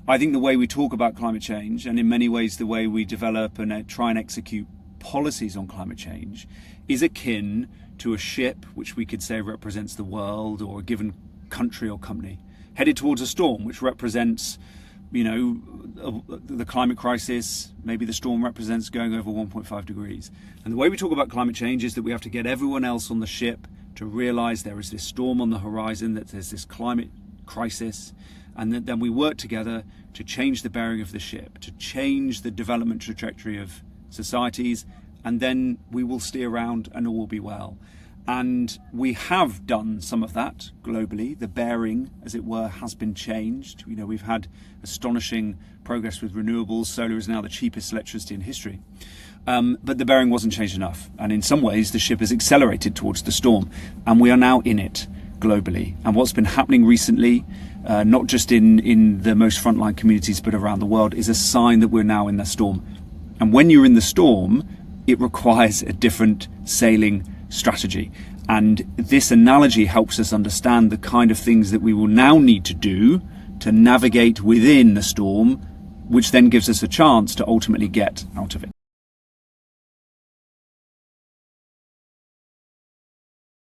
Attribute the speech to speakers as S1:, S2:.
S1: I think the way we talk about climate change, and in many ways the way we develop and try and execute policies on climate change, is akin to a ship which we could say represents the world or a given country or company, headed towards a storm which represents, the climate crisis. Maybe the storm represents going over 1.5 degrees. And the way we talk about climate change is that we have to get everyone else on the ship to realize there is this storm on the horizon, that there's this climate crisis, and that then we work together to change the bearing of the ship, to change the development trajectory of societies, and then we will steer around and all will be well. And we have done some of that globally. The bearing, as it were, has been changed. We've had astonishing progress with renewables. Solar is now the cheapest electricity in history. But the bearing wasn't changed enough. And in some ways, the ship has accelerated towards the storm. And we are now in it globally. And what's been happening recently, not just in the most frontline communities, but around the world, is a sign that we're now in the storm. And when you're in the storm, it requires a different sailing strategy. And this analogy helps us understand the kind of things that we will now need to do to navigate within the storm, which then gives us a chance to ultimately get out of it.